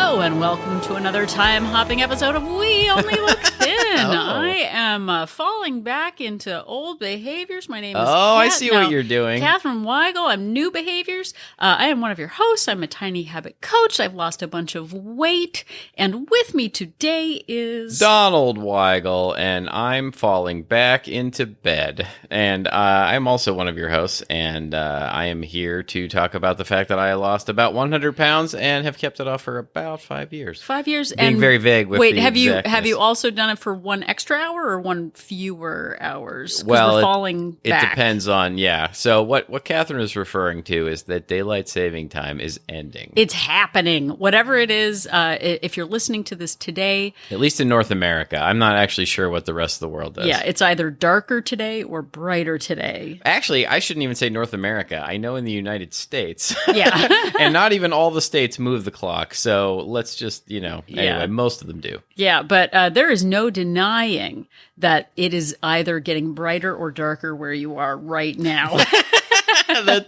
Hello and welcome to another time-hopping episode of We Only Look Thin. I am falling back into old behaviors. My name is I see what you're doing. Catherine Weigel. I'm new behaviors. I am one of your hosts. I'm a tiny habit coach. I've lost a bunch of weight. And with me today is... Donald Weigel, and I'm falling back into bed. And I'm also one of your hosts, and I am here to talk about the fact that I lost about 100 pounds and have kept it off for about 5 years. 5 years. Being very vague with the exactness. Have you also done it for one extra hour or one fewer hours? Well, we're falling back. It depends on, yeah. So what Catherine is referring to is that daylight saving time is ending. It's happening. Whatever it is, if you're listening to this today. At least in North America. I'm not actually sure what the rest of the world does. Yeah, it's either darker today or brighter today. Actually, I shouldn't even say North America. I know in the United States. Yeah. And not even all the states move the clock. So let's just, anyway, most of them do. Yeah, but there is no denying that it is either getting brighter or darker where you are right now.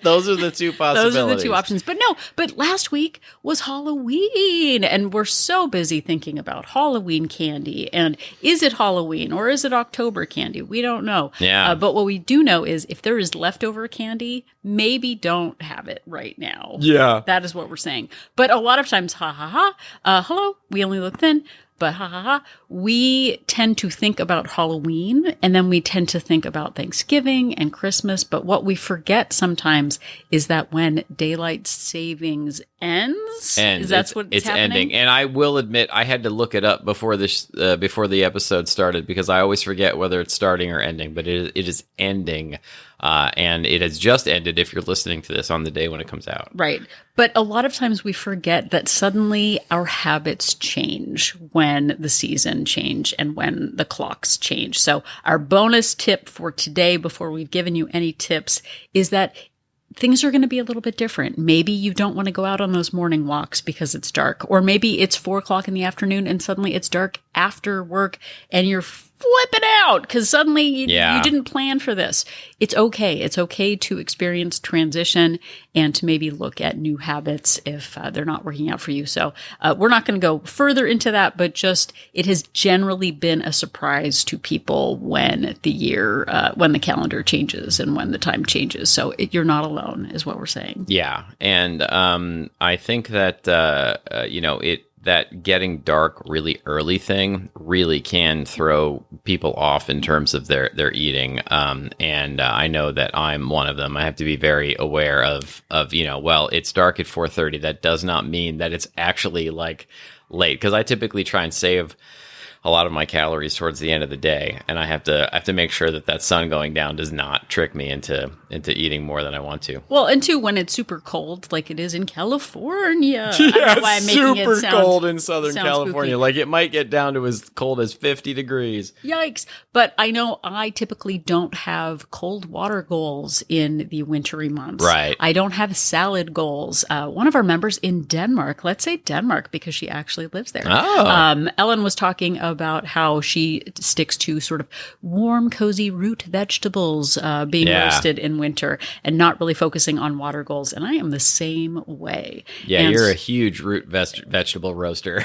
Those are the two possibilities. Those are the two options. But last week was Halloween, and we're so busy thinking about Halloween candy. And is it Halloween or is it October candy? We don't know. Yeah. But what we do know is if there is leftover candy, maybe don't have it right now. Yeah. That is what we're saying. But a lot of times, hello, we only look thin. But we tend to think about Halloween, and then we tend to think about Thanksgiving and Christmas. But what we forget sometimes is that when daylight savings ends, that's what it's happening? Ending. And I will admit, I had to look it up before the episode started because I always forget whether it's starting or ending. But it is ending. And it has just ended if you're listening to this on the day when it comes out. Right. But a lot of times we forget that suddenly our habits change when the season change and when the clocks change. So our bonus tip for today, before we've given you any tips, is that things are going to be a little bit different. Maybe you don't want to go out on those morning walks because it's dark. Or maybe it's 4 o'clock in the afternoon and suddenly it's dark after work and you're flipping out because suddenly you didn't plan for this. It's okay. It's okay to experience transition and to maybe look at new habits if they're not working out for you. So we're not going to go further into that, but just it has generally been a surprise to people when the calendar changes and when the time changes. So you're not alone is what we're saying. Yeah. And I think that, that getting dark really early thing really can throw people off in terms of their eating. And I know that I'm one of them. I have to be very aware of it's dark at 4:30. That does not mean that it's actually like late, because I typically try and save a lot of my calories towards the end of the day, and I have to make sure that sun going down does not trick me into eating more than I want to. Well, and too, when it's super cold, like it is in California. Yeah, I don't know why I'm making super it cold in Southern California. Spooky. Like it might get down to as cold as 50 degrees. Yikes! But I know I typically don't have cold water goals in the wintry months. Right. I don't have salad goals. One of our members in Denmark, let's say Denmark because she actually lives there. Oh. Ellen was talking about how she sticks to sort of warm, cozy root vegetables being roasted in winter and not really focusing on water goals. And I am the same way. Yeah, you're a huge root vegetable roaster.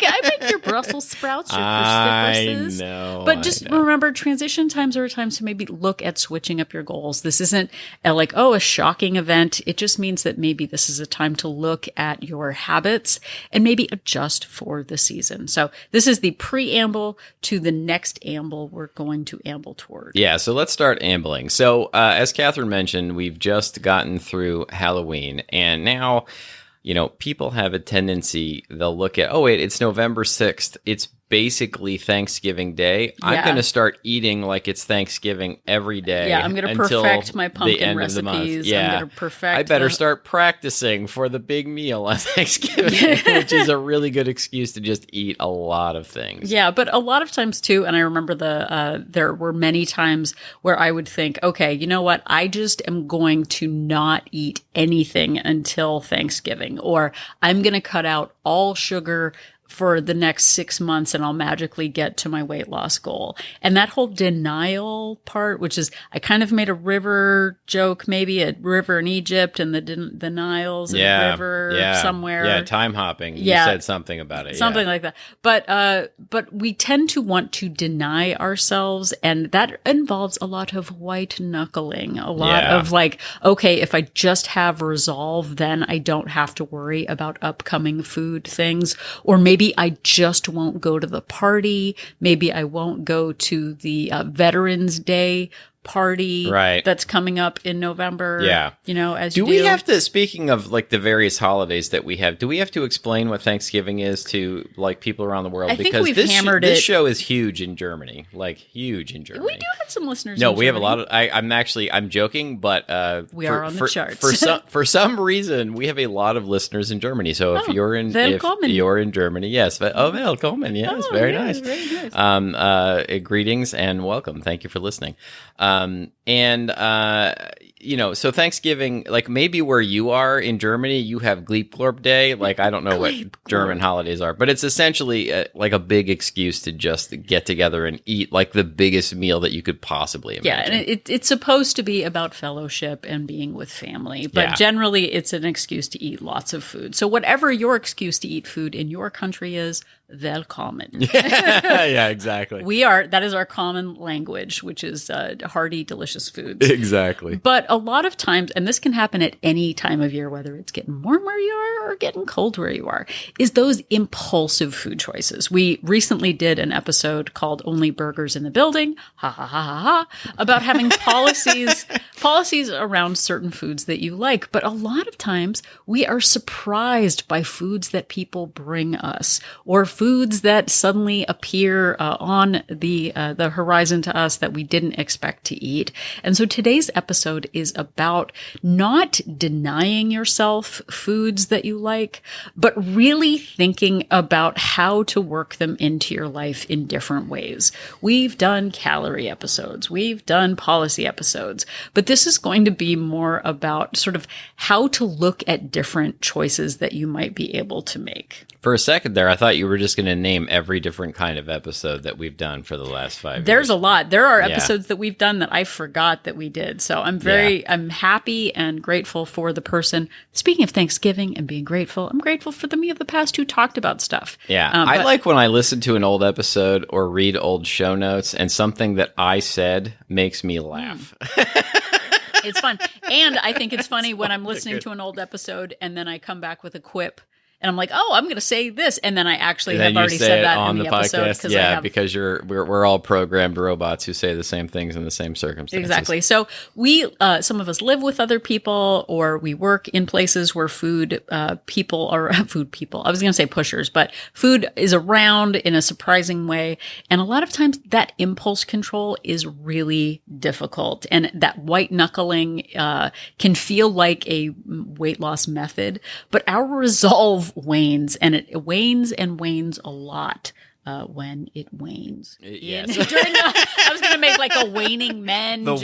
I make your Brussels sprouts, your cruciferouses. I know. But just remember, transition times are times to maybe look at switching up your goals. This isn't a shocking event. It just means that maybe this is a time to look at your habits and maybe adjust for the season. So this is the preamble to the next amble we're going to amble toward. Yeah, so let's start ambling. So as Catherine mentioned, we've just gotten through Halloween, and now people have a tendency, they'll look at, it's November 6th. It's basically Thanksgiving Day. Yeah. I'm going to start eating like it's Thanksgiving every day. Yeah, I'm going to perfect my pumpkin recipes. Yeah. I'm going to perfect. I better start practicing for the big meal on Thanksgiving, which is a really good excuse to just eat a lot of things. Yeah, but a lot of times too, and I remember there were many times where I would think, okay, you know what? I just am going to not eat anything until Thanksgiving, or I'm going to cut out all sugar for the next 6 months and I'll magically get to my weight loss goal. And that whole denial part, which is, I kind of made a river joke, maybe a river in Egypt and the Niles and a river somewhere. Yeah, time hopping. You said something about it. Something like that. But we tend to want to deny ourselves, and that involves a lot of white knuckling, a lot of like, okay, if I just have resolve, then I don't have to worry about upcoming food things, or maybe I just won't go to the party. Maybe I won't go to the Veterans Day party that's coming up in November. Yeah. You know, as you do. We have to, speaking of like the various holidays that we have, do we have to explain what Thanksgiving is to like people around the world? I think we've hammered it. This show is huge in Germany, like huge in Germany. We do have some listeners. No, we have a lot of, I'm joking, but we are on the charts. For some reason, we have a lot of listeners in Germany. So if you're in Germany, yes. Willkommen. Yes, very nice. Very nice. Greetings and welcome. Thank you for listening. You know, so Thanksgiving, like maybe where you are in Germany, you have Gleepglorp Day. Like, I don't know what German holidays are, but it's essentially like a big excuse to just get together and eat like the biggest meal that you could possibly imagine. Yeah, and it's supposed to be about fellowship and being with family, but generally it's an excuse to eat lots of food. So whatever your excuse to eat food in your country is, willkommen. Yeah, exactly. That is our common language, which is hearty, delicious foods. Exactly. But a lot of times, and this can happen at any time of year, whether it's getting warm where you are or getting cold where you are, is those impulsive food choices. We recently did an episode called Only Burgers in the Building, about having policies around certain foods that you like. But a lot of times we are surprised by foods that people bring us, or foods that suddenly appear on the horizon to us that we didn't expect to eat. And so today's episode is about not denying yourself foods that you like, but really thinking about how to work them into your life in different ways. We've done calorie episodes, we've done policy episodes, but this is going to be more about sort of how to look at different choices that you might be able to make. For a second there, I thought you were just going to name every different kind of episode that we've done for the last 5 years. There's a lot. There are episodes that we've done that I forgot that we did. So I'm happy and grateful for the person. Speaking of Thanksgiving and being grateful, I'm grateful for the me of the past who talked about stuff. Yeah. I like when I listen to an old episode or read old show notes and something that I said makes me laugh. It's fun. And I think it's funny when I'm listening to an old episode and then I come back with a quip. And I'm like, oh, I'm going to say this, and then I actually have already said that on in the episode. Yeah, because we're all programmed robots who say the same things in the same circumstances. Exactly. So we, some of us live with other people, or we work in places where food people are food people. I was going to say pushers, but food is around in a surprising way, and a lot of times that impulse control is really difficult, and that white knuckling can feel like a weight loss method, but our resolve wanes, and it wanes and wanes a lot when it wanes. Yes. I was going to make like a waning men joke.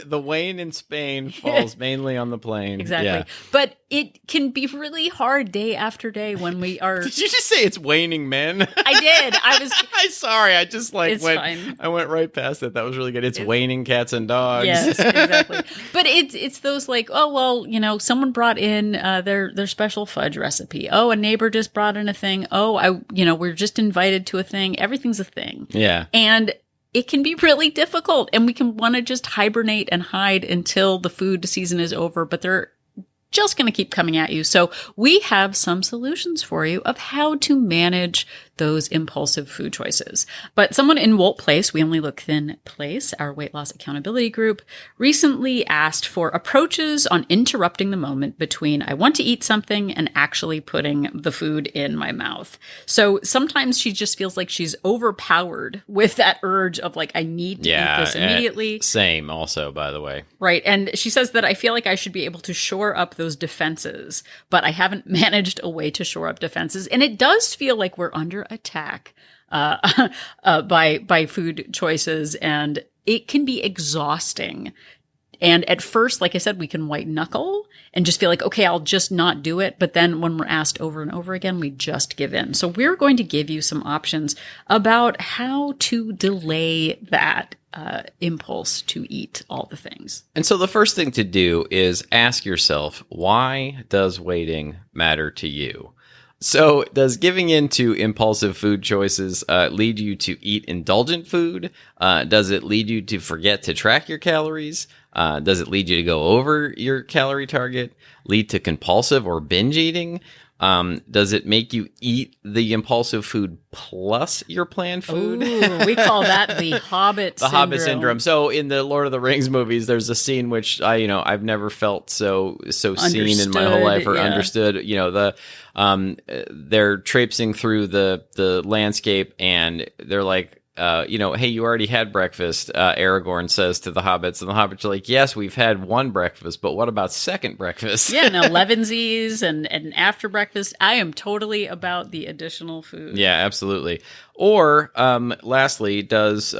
The wane in Spain falls mainly on the plain. Exactly. Yeah. But it can be really hard day after day when we are... Did you just say it's waning men? I did. I'm sorry. I just fine. I went right past it. That was really good. It's waning cats and dogs. Yes, exactly. But it's those like, oh, well, you know, someone brought in their special fudge recipe. Oh, a neighbor just brought in a thing. Oh, we're just invited to a thing. Everything's a thing. Yeah. And it can be really difficult, and we can want to just hibernate and hide until the food season is over, but they're just going to keep coming at you. So we have some solutions for you of how to manage those impulsive food choices. But someone in Wolt Place, We Only Look Thin Place, our weight loss accountability group, recently asked for approaches on interrupting the moment between I want to eat something and actually putting the food in my mouth. So sometimes she just feels like she's overpowered with that urge of like, I need to eat this immediately. Same also, by the way. Right. And she says that I feel like I should be able to shore up those defenses, but I haven't managed a way to shore up defenses. And it does feel like we're under attack by food choices, and it can be exhausting And at first, like I said, we can white knuckle and just feel like, okay, I'll just not do it. But then when we're asked over and over again, we just give in. So we're going to give you some options about how to delay that impulse to eat all the things. And so the first thing to do is ask yourself, why does waiting matter to you? So does giving in to impulsive food choices lead you to eat indulgent food? Does it lead you to forget to track your calories? Does it lead you to go over your calorie target? Lead to compulsive or binge eating? Does it make you eat the impulsive food plus your planned food? Ooh, we call that the Hobbit syndrome. Hobbit syndrome. So in the Lord of the Rings movies, there's a scene which I've never felt so seen in my whole life or understood. They're traipsing through the landscape and they're like, hey, you already had breakfast, Aragorn says to the hobbits. And the hobbits are like, yes, we've had one breakfast, but what about second breakfast? Yeah, no, Levensies and after breakfast. I am totally about the additional food. Yeah, absolutely. Or lastly, does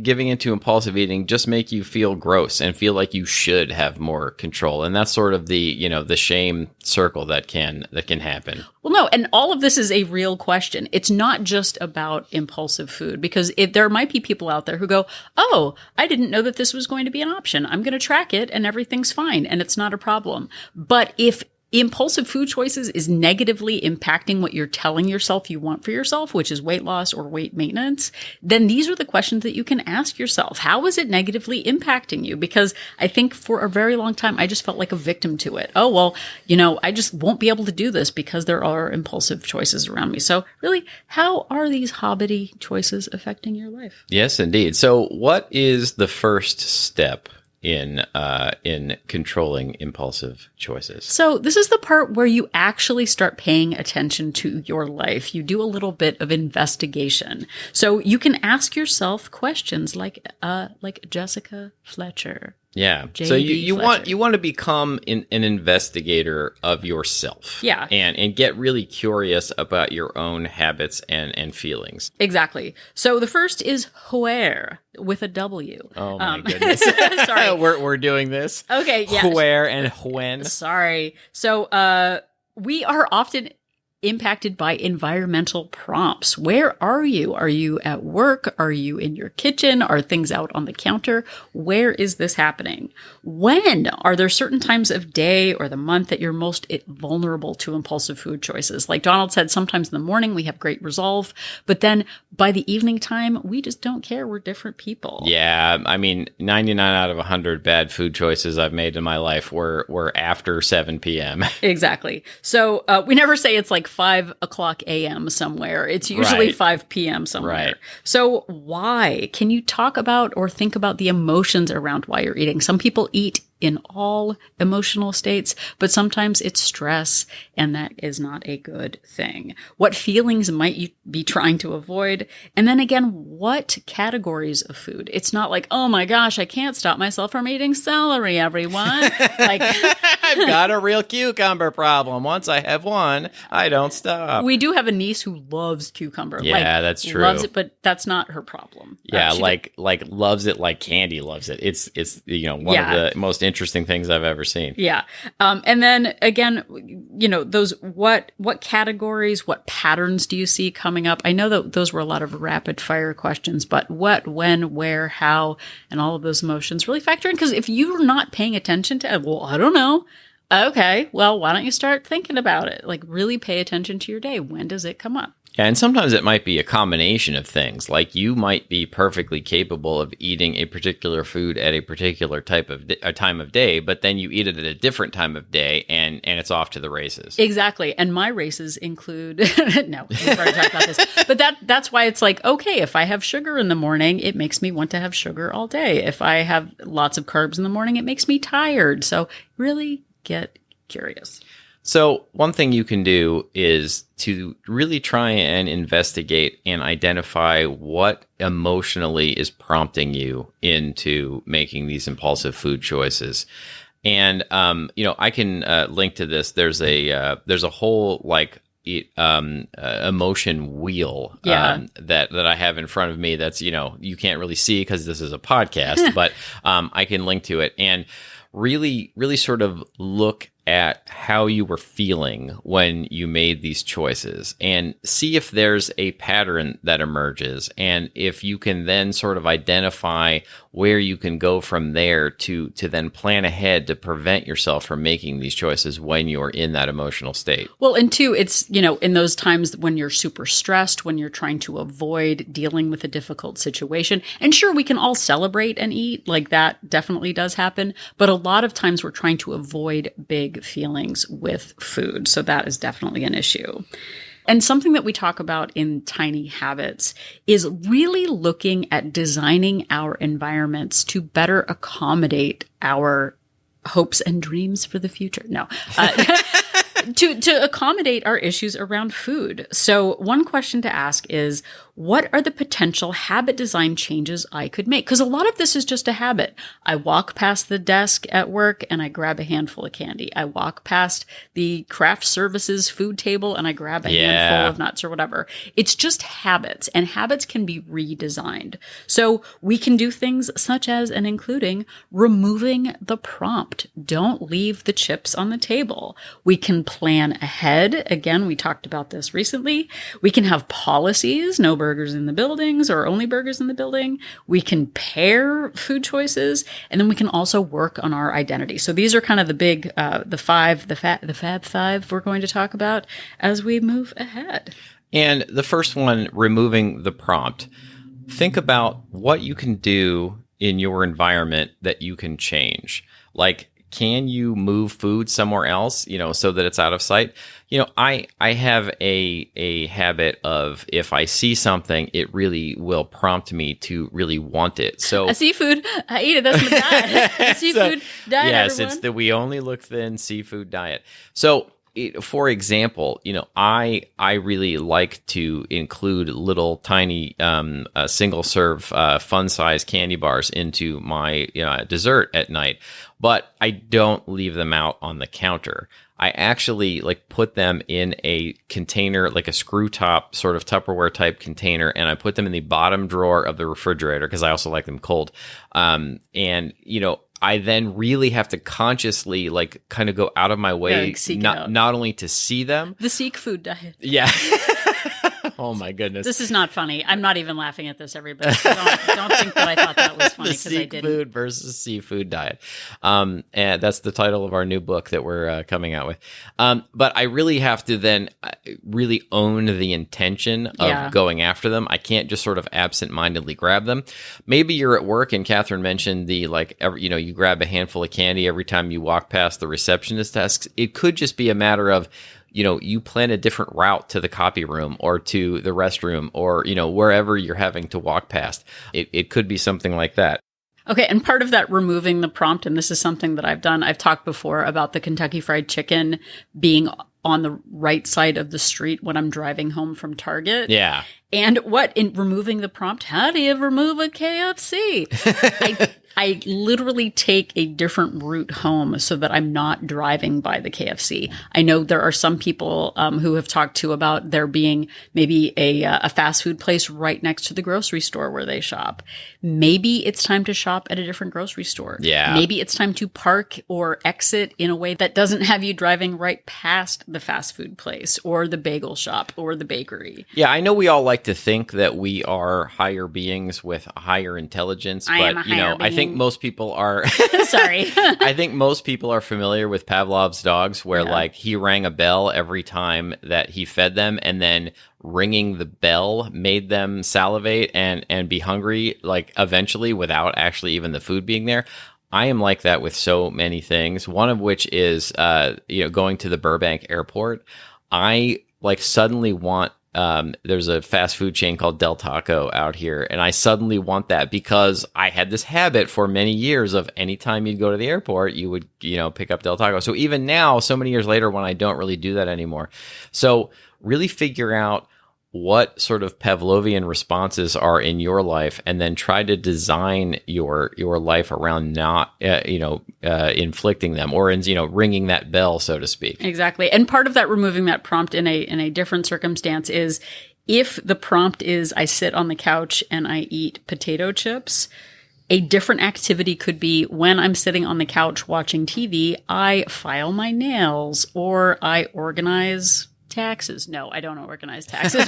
giving into impulsive eating just make you feel gross and feel like you should have more control? And that's sort of the shame circle that can happen. Well, no, and all of this is a real question. It's not just about impulsive food, because there might be people out there who go, oh, I didn't know that this was going to be an option. I'm going to track it and everything's fine and it's not a problem. But if impulsive food choices is negatively impacting what you're telling yourself you want for yourself, which is weight loss or weight maintenance, then these are the questions that you can ask yourself. How is it negatively impacting you? Because I think for a very long time, I just felt like a victim to it. Oh, well, I just won't be able to do this because there are impulsive choices around me. So really, how are these hobbity choices affecting your life? Yes, indeed. So what is the first step in controlling impulsive choices? So this is the part where you actually start paying attention to your life. You do a little bit of investigation. So you can ask yourself questions like Jessica Fletcher. Yeah. J.B. So you Fletcher. want to become an investigator of yourself. Yeah. And get really curious about your own habits and feelings. Exactly. So the first is where with a W. Oh my goodness. Sorry. We're doing this. Okay, yeah. Where and when. Sorry. So we are often impacted by environmental prompts. Where are you? Are you at work? Are you in your kitchen? Are things out on the counter? Where is this happening? When? Are there certain times of day or the month that you're most vulnerable to impulsive food choices? Like Donald said, sometimes in the morning we have great resolve, but then by the evening time, we just don't care. We're different people. Yeah. I mean, 99 out of 100 bad food choices I've made in my life were after 7 p.m. Exactly. So we never say it's like 5 o'clock a.m. somewhere. It's usually Right. 5 p.m. somewhere. Right. So why? Can you talk about or think about the emotions around why you're eating? Some people eat in all emotional states, but sometimes it's stress, and that is not a good thing. What feelings might you be trying to avoid? And then again, what categories of food? It's not like, oh my gosh, I can't stop myself from eating celery, everyone. Like, I've got a real cucumber problem. Once I have one, I don't stop. we do have a niece who loves cucumber. Yeah, that's true. Loves it, but that's not her problem. Yeah, She- like loves it like candy loves it. It's one Yeah. of the most interesting things I've ever seen. Yeah. And then again, those, what categories, what patterns do you see coming up? I know that those were a lot of rapid fire questions, but what, when, where, how, and all of those emotions really factor in. Because if you're not paying attention to, well, I don't know. Okay, well, why don't you start thinking about it? Like really pay attention to your day. When does it come up? Yeah, and sometimes it might be a combination of things. Like you might be perfectly capable of eating a particular food at a particular time of day, but then you eat it at a different time of day, and it's off to the races. Exactly. And my races include, no, we've already talked about this, but that's why it's like, okay, if I have sugar in the morning, it makes me want to have sugar all day. If I have lots of carbs in the morning, it makes me tired. So really get curious. So one thing you can do is to really try and investigate and identify what emotionally is prompting you into making these impulsive food choices. And I can link to this. There's a whole like emotion wheel that I have in front of me. That's, you can't really see because this is a podcast, but I can link to it and really, really sort of look at how you were feeling when you made these choices and see if there's a pattern that emerges. And if you can then sort of identify where you can go from there to then plan ahead to prevent yourself from making these choices when you're in that emotional state. Well, and two, it's, in those times when you're super stressed, when you're trying to avoid dealing with a difficult situation. And sure, we can all celebrate and eat, like that definitely does happen. But a lot of times we're trying to avoid big feelings with food. So that is definitely an issue. And something that we talk about in Tiny Habits is really looking at designing our environments to better accommodate our hopes and dreams for the future. No, to accommodate our issues around food. So one question to ask is, what are the potential habit design changes I could make? Because a lot of this is just a habit. I walk past the desk at work and I grab a handful of candy. I walk past the craft services food table and I grab a handful of nuts or whatever. It's just habits, and habits can be redesigned. So we can do things such as, and including, removing the prompt. Don't leave the chips on the table. We can plan ahead. Again, we talked about this recently. We can have policies, no burgers in the buildings or only burgers in the building. We can pair food choices, and then we can also work on our identity. So these are kind of the big, the Fab Five we're going to talk about as we move ahead. And the first one, removing the prompt. Think about what you can do in your environment that you can change. Like, can you move food somewhere else, so that it's out of sight? I have a habit of, if I see something, it really will prompt me to really want it. So a seafood, I eat it. That's my diet. The seafood diet. Yes, everyone. It's the We Only Look Thin seafood diet. So, for example, I really like to include little tiny single serve fun size candy bars into my dessert at night, but I don't leave them out on the counter. I actually put them in a container, like a screw top sort of Tupperware type container, and I put them in the bottom drawer of the refrigerator because I also like them cold. I then really have to consciously kind of go out of my way, not only to see them. The Seek food diet. Yeah. Oh my goodness. This is not funny. I'm not even laughing at this, everybody. So don't think that I thought that was funny because I didn't. Food versus seafood diet. And that's the title of our new book that we're coming out with. But I really have to then really own the intention of going after them. I can't just sort of absentmindedly grab them. Maybe you're at work and Catherine mentioned you grab a handful of candy every time you walk past the receptionist desks. It could just be a matter of, you plan a different route to the copy room or to the restroom or, wherever you're having to walk past. It could be something like that. Okay, and part of that removing the prompt, and this is something that I've done, I've talked before about the Kentucky Fried Chicken being on the right side of the street when I'm driving home from Target. Yeah. And in removing the prompt, how do you remove a KFC? I literally take a different route home so that I'm not driving by the KFC. I know there are some people who have talked to about there being maybe a fast food place right next to the grocery store where they shop. Maybe it's time to shop at a different grocery store. Yeah. Maybe it's time to park or exit in a way that doesn't have you driving right past the fast food place or the bagel shop or the bakery. Yeah, I know we all like to think that we are higher beings with a higher intelligence, but I think most people are sorry. I think most people are familiar with Pavlov's dogs where he rang a bell every time that he fed them, and then ringing the bell made them salivate and be hungry eventually without actually even the food being there. I am like that with so many things, one of which is going to the Burbank airport. I suddenly want there's a fast food chain called Del Taco out here, and I suddenly want that because I had this habit for many years of anytime you'd go to the airport, you would, pick up Del Taco. So even now, so many years later, when I don't really do that anymore. So really figure out what sort of Pavlovian responses are in your life, and then try to design your life around not, inflicting them, or ringing that bell, so to speak. Exactly. And part of that, removing that prompt in a different circumstance, is if the prompt is I sit on the couch and I eat potato chips, a different activity could be when I'm sitting on the couch watching TV, I file my nails or I organize taxes. No, I don't organize taxes.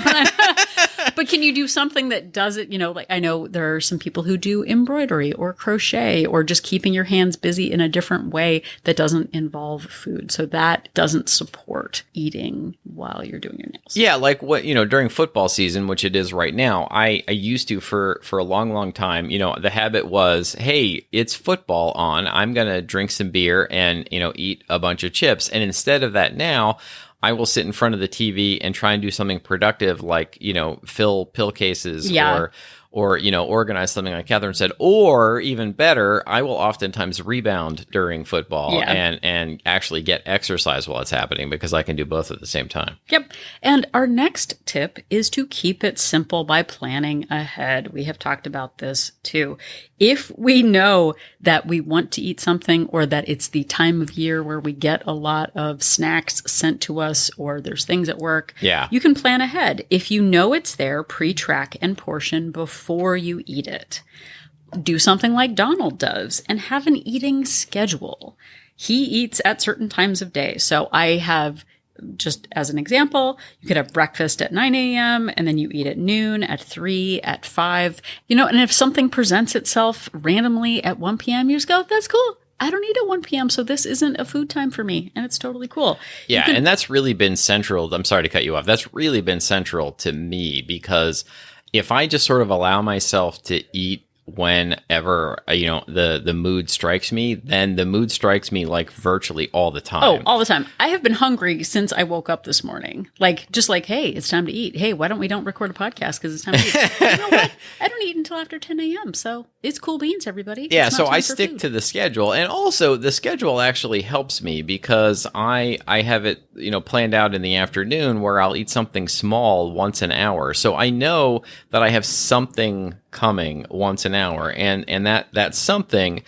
But can you do something that does it, like I know there are some people who do embroidery or crochet or just keeping your hands busy in a different way that doesn't involve food. So that doesn't support eating while you're doing your nails. Yeah, like what, during football season, which it is right now, I used to for a long, long time, the habit was, hey, it's football on. I'm going to drink some beer and, eat a bunch of chips. And instead of that now, I will sit in front of the TV and try and do something productive, like, fill pill cases, or organize something like Catherine said, or even better, I will oftentimes rebound during football and actually get exercise while it's happening, because I can do both at the same time. Yep. And our next tip is to keep it simple by planning ahead. We have talked about this too. If we know that we want to eat something, or that it's the time of year where we get a lot of snacks sent to us, or there's things at work, you can plan ahead. If you know it's there, pre-track and portion before you eat it. Do something like Donald does and have an eating schedule. He eats at certain times of day. So I have, just as an example, you could have breakfast at 9 a.m. and then you eat at noon, at 3, at 5, and if something presents itself randomly at 1 p.m., you just go, that's cool. I don't eat at 1 p.m., so this isn't a food time for me, and it's totally cool. Yeah, and that's really been central. I'm sorry to cut you off. That's really been central to me, because if I just sort of allow myself to eat whenever, the mood strikes me, then the mood strikes me like virtually all the time. Oh, all the time. I have been hungry since I woke up this morning. Just like, hey, it's time to eat. Hey, why don't we record a podcast because it's time to eat? You know what? I don't eat until after 10 a.m. So it's cool beans, everybody. Yeah, so I stick to the schedule. And also the schedule actually helps me because I have it, planned out in the afternoon where I'll eat something small once an hour. So I know that I have something coming once an hour, and that something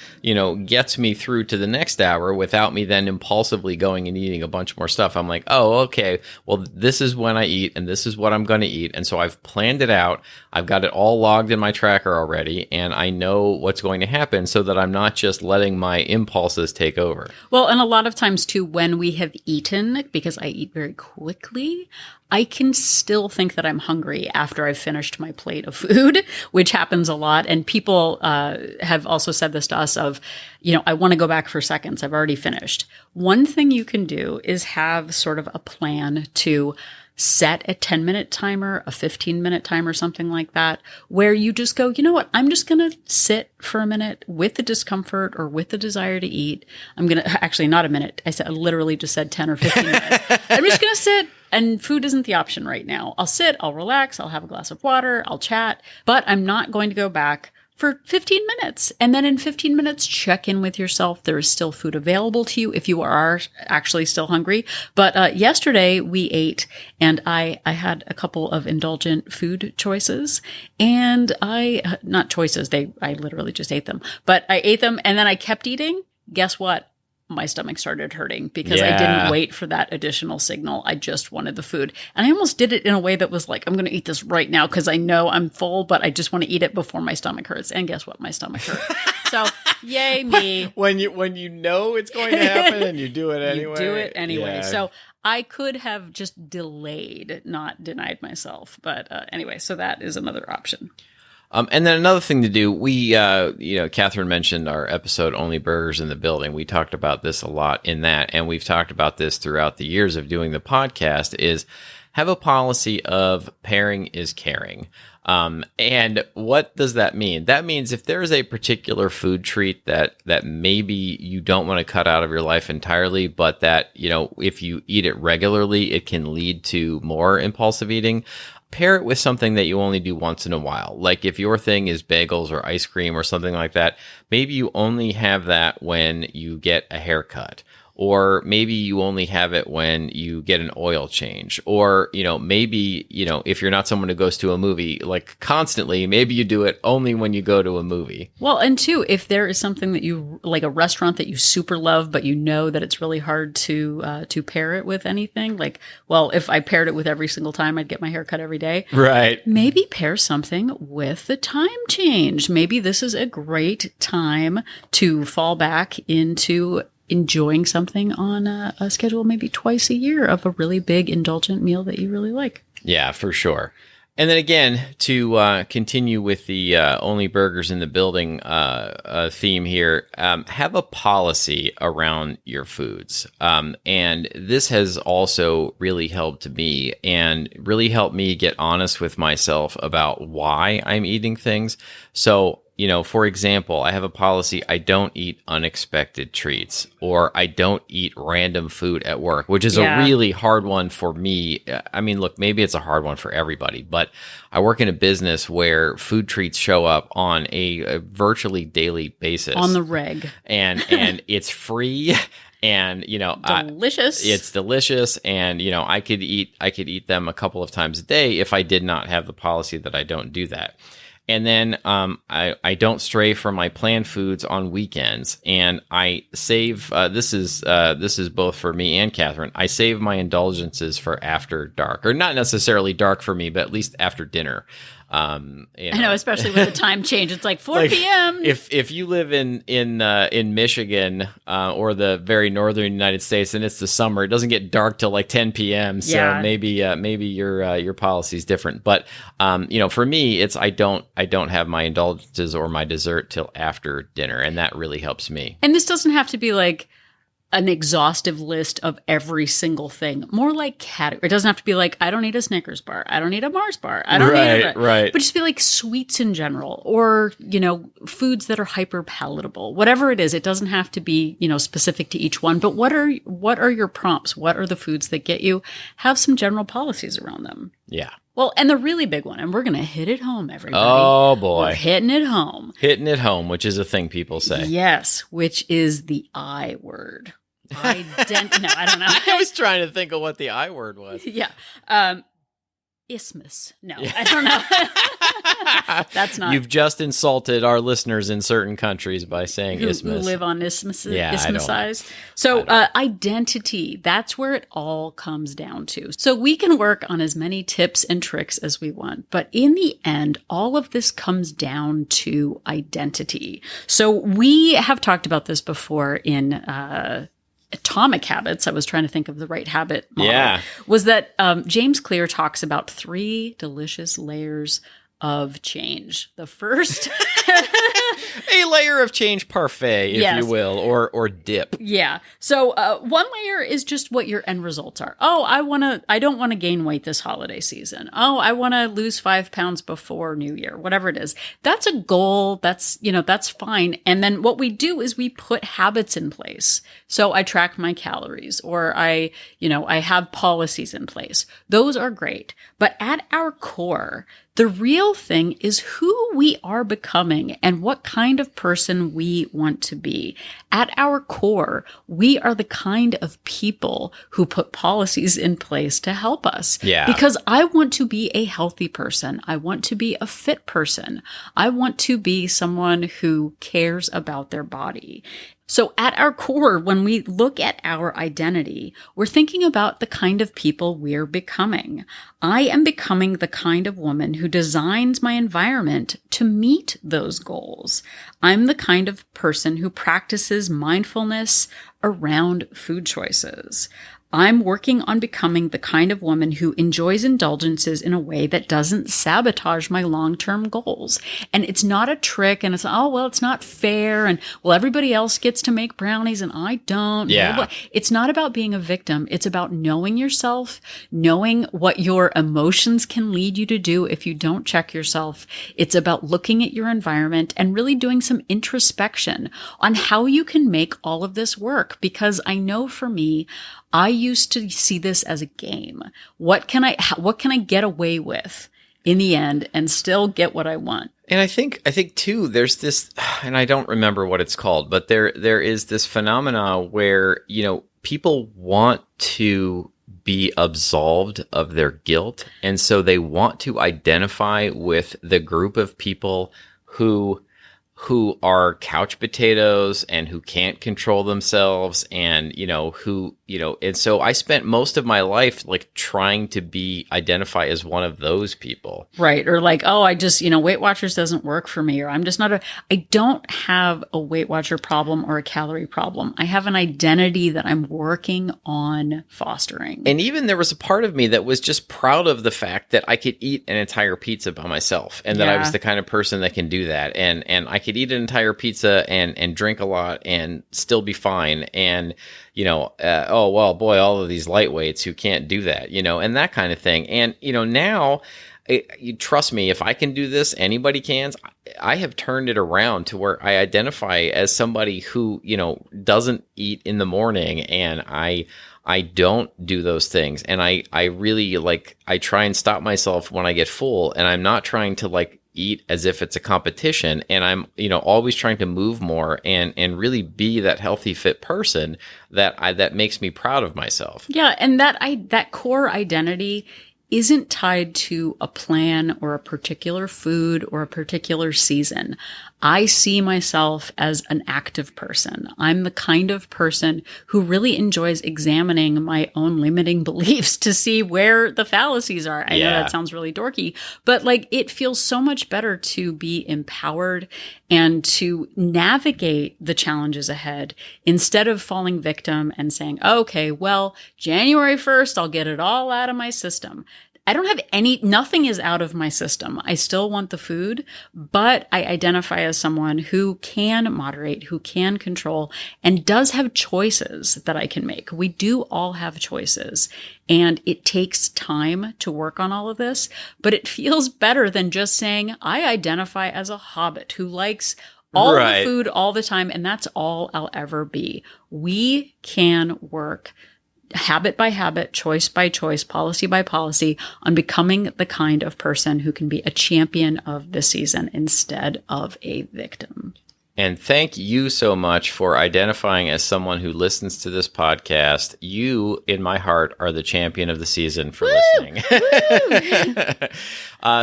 gets me through to the next hour without me then impulsively going and eating a bunch more stuff. I'm like, oh, okay, well, this is when I eat and this is what I'm going to eat, and so I've planned it out. I've got it all logged in my tracker already, and I know what's going to happen so that I'm not just letting my impulses take over. Well, and a lot of times too, when we have eaten, because I eat very quickly, I can still think that I'm hungry after I've finished my plate of food, which happens a lot. And people have also said this to us of, I want to go back for seconds. I've already finished. One thing you can do is have sort of a plan to set a 10-minute timer, a 15-minute timer, something like that, where you just go, you know what, I'm just going to sit for a minute with the discomfort or with the desire to eat. I'm going to, actually not a minute. I literally just said 10 or 15 minutes. I'm just going to sit. And food isn't the option right now. I'll sit, I'll relax, I'll have a glass of water, I'll chat, but I'm not going to go back for 15 minutes. And then in 15 minutes, check in with yourself. There is still food available to you if you are actually still hungry. But yesterday we ate, and I had a couple of indulgent food choices, and not choices, I literally just ate them, but I ate them and then I kept eating. Guess what? My stomach started hurting because I didn't wait for that additional signal. I just wanted the food. And I almost did it in a way that was like, I'm going to eat this right now because I know I'm full, but I just want to eat it before my stomach hurts. And guess what? My stomach hurt. So yay me. When you know it's going to happen and you do it anyway. You do it anyway. Yeah. So I could have just delayed, not denied myself. But anyway, so that is another option. And then another thing to do, we, Catherine mentioned our episode, Only Burgers in the Building. We talked about this a lot in that, and we've talked about this throughout the years of doing the podcast, is have a policy of pairing is caring. And what does that mean? That means if there is a particular food treat that maybe you don't want to cut out of your life entirely, but that, if you eat it regularly, it can lead to more impulsive eating. Pair it with something that you only do once in a while. Like if your thing is bagels or ice cream or something like that, maybe you only have that when you get a haircut, or maybe you only have it when you get an oil change, or, maybe, if you're not someone who goes to a movie like constantly, maybe you do it only when you go to a movie. Well, and two, if there is something that you like, a restaurant that you super love, but you know that it's really hard to pair it with anything, like, well, if I paired it with every single time I'd get my hair cut every day. Right. Maybe pair something with the time change. Maybe this is a great time to fall back into enjoying something on a schedule maybe twice a year of a really big indulgent meal that you really like. Yeah, for sure. And then again, to continue with the only burgers in the building theme here, have a policy around your foods. And this has also really helped me and really helped me get honest with myself about why I'm eating things. So, for example, I have a policy: I don't eat unexpected treats, or I don't eat random food at work, which is a really hard one for me. I mean, look, maybe it's a hard one for everybody, but I work in a business where food treats show up on a virtually daily basis. On the reg. And it's free. And, delicious. It's delicious. And, I could eat them a couple of times a day if I did not have the policy that I don't do that. And then I don't stray from my planned foods on weekends, and I save. This is both for me and Catherine. I save my indulgences for after dark, or not necessarily dark for me, but at least after dinner. I know, especially with the time change. It's like 4 p.m. If you live in Michigan or the very northern United States, and it's the summer, it doesn't get dark till like 10 p.m. So maybe your policy is different. But for me, it's I don't have my indulgences or my dessert till after dinner, and that really helps me. And this doesn't have to be like an exhaustive list of every single thing. More like category. It doesn't have to be like, I don't need a Snickers bar. I don't need a Mars bar. I don't need a... Right. But just be like sweets in general, or, foods that are hyper palatable. Whatever it is, it doesn't have to be, specific to each one. But what are your prompts? What are the foods that get you? Have some general policies around them. Yeah. Well, and the really big one, and we're going to hit it home, everybody. Oh, boy. We're hitting it home. Hitting it home, which is a thing people say. Yes, which is the I word. No, I don't know. I was trying to think of what the I word was. Yeah. Isthmus. No, I don't know. That's not. You've just insulted our listeners in certain countries by saying isthmus. Who live on isthmuses. Yeah, isthmusize. So identity, that's where it all comes down to. So we can work on as many tips and tricks as we want, but in the end, all of this comes down to identity. So we have talked about this before in Atomic Habits. I was trying to think of the right habit model. Yeah. Was that James Clear talks about 3 delicious layers of change. The first... A layer of change parfait, if you will, or dip. Yeah. So one layer is just what your end results are. Oh, I don't want to gain weight this holiday season. Oh, I want to lose 5 pounds before New Year, whatever it is. That's a goal. That's fine. And then what we do is we put habits in place. So I track my calories, or I have policies in place. Those are great. But at our core, the real thing is who we are becoming and what kind of person we want to be. At our core, we are the kind of people who put policies in place to help us. Yeah. Because I want to be a healthy person. I want to be a fit person. I want to be someone who cares about their body. So at our core, when we look at our identity, we're thinking about the kind of people we're becoming. I am becoming the kind of woman who designs my environment to meet those goals. I'm the kind of person who practices mindfulness around food choices. I'm working on becoming the kind of woman who enjoys indulgences in a way that doesn't sabotage my long-term goals. And it's not a trick, and it's, it's not fair, and everybody else gets to make brownies and I don't. Yeah. It's not about being a victim. It's about knowing yourself, knowing what your emotions can lead you to do if you don't check yourself. It's about looking at your environment and really doing some introspection on how you can make all of this work. Because I know for me, I used to see this as a game. What can I get away with? in the end and still get what I want. And I think too, there's this, and I don't remember what it's called, but there is this phenomena where, people want to be absolved of their guilt. And so they want to identify with the group of people who are couch potatoes and who can't control themselves and, and so I spent most of my life like trying to identify as one of those people. Right. Or like, oh, I just, Weight Watchers doesn't work for me, or I'm just not I don't have a Weight Watcher problem or a calorie problem. I have an identity that I'm working on fostering. And even there was a part of me that was just proud of the fact that I could eat an entire pizza by myself and that I was the kind of person that can do that. And I could eat an entire pizza and drink a lot and still be fine. And, oh, well, boy, all of these lightweights who can't do that, and that kind of thing. And, now, you trust me, if I can do this, anybody can. I have turned it around to where I identify as somebody who, doesn't eat in the morning, and I don't do those things. And I really I try and stop myself when I get full, and I'm not trying to eat as if it's a competition, and I'm always trying to move more and really be that healthy, fit person that makes me proud of myself. Yeah, and that core identity isn't tied to a plan or a particular food or a particular season. I see myself as an active person. I'm the kind of person who really enjoys examining my own limiting beliefs to see where the fallacies are. I know that sounds really dorky, but it feels so much better to be empowered and to navigate the challenges ahead instead of falling victim and saying, okay, well, January 1st, I'll get it all out of my system. I don't have nothing is out of my system. I still want the food, but I identify as someone who can moderate, who can control, and does have choices that I can make. We do all have choices, and it takes time to work on all of this, but it feels better than just saying, I identify as a hobbit who likes all the food all the time, and that's all I'll ever be. We can work habit by habit, choice by choice, policy by policy on becoming the kind of person who can be a champion of the season instead of a victim. And thank you so much for identifying as someone who listens to this podcast. You, in my heart, are the champion of the season for listening.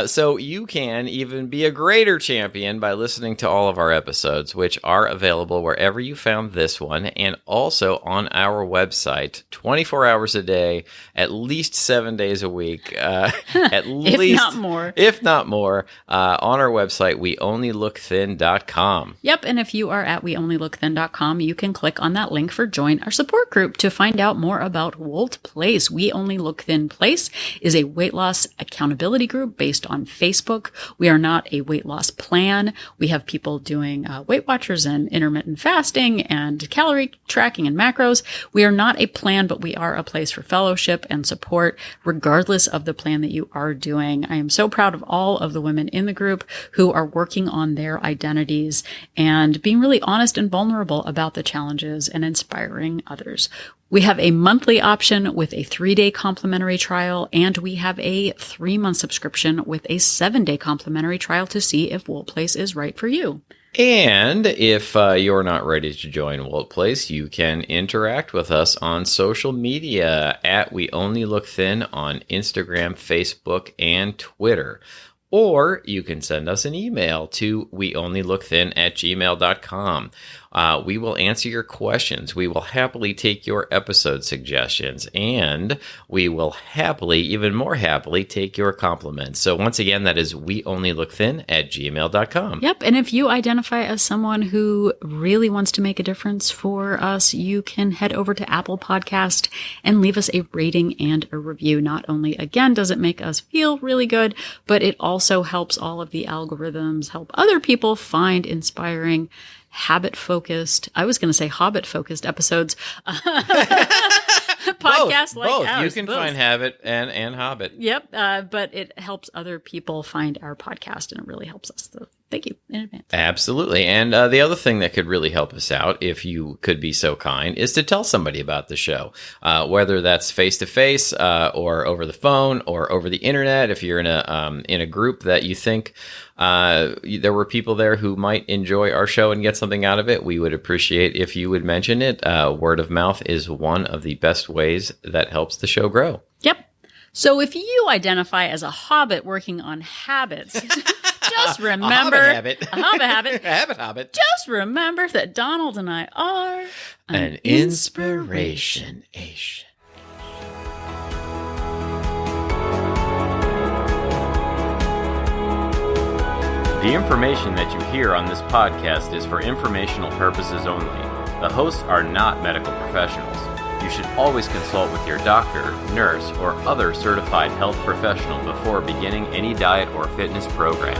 So you can even be a greater champion by listening to all of our episodes, which are available wherever you found this one, and also on our website, 24 hours a day, at least 7 days a week, at least, if not more, on our website, weonlylookthin.com. Yep. And if you are at weonlylookthin.com, you can click on that link for Join Our Support Group to find out more about Wolt Place. We Only Look Thin Place is a weight loss accountability group based on Facebook. We are not a weight loss plan. We have people doing Weight Watchers and intermittent fasting and calorie tracking and macros. We are not a plan, but we are a place for fellowship and support, regardless of the plan that you are doing. I am so proud of all of the women in the group who are working on their identities and being really honest and vulnerable about the challenges and inspiring others. We have a monthly option with a 3-day complimentary trial, and we have a 3-month subscription with a 7-day complimentary trial to see if Wolt Place is right for you. And if you're not ready to join Wolt Place, you can interact with us on social media at We Only Look Thin on Instagram, Facebook, and Twitter. Or you can send us an email to weonlylookthin@gmail.com. We will answer your questions. We will happily take your episode suggestions, and we will happily, even more happily, take your compliments. So once again, that is weonlylookthin@gmail.com. Yep. And if you identify as someone who really wants to make a difference for us, you can head over to Apple Podcast and leave us a rating and a review. Not only, again, does it make us feel really good, but it also helps all of the algorithms help other people find inspiring, habit-focused, I was going to say hobbit-focused episodes. Podcasts like both. ours. You can find Habit and Hobbit. Yep. But it helps other people find our podcast, and it really helps us thank you in advance. Absolutely. And the other thing that could really help us out, if you could be so kind, is to tell somebody about the show, whether that's face-to-face or over the phone or over the internet. If you're in a group that you think there were people there who might enjoy our show and get something out of it, we would appreciate if you would mention it. Word of mouth is one of the best ways that helps the show grow. Yep. So if you identify as a hobbit working on habits, just remember a hobbit habit. A habit. Just remember that Donald and I are an inspiration. The information that you hear on this podcast is for informational purposes only. The hosts are not medical professionals. You should always consult with your doctor, nurse, or other certified health professional before beginning any diet or fitness program.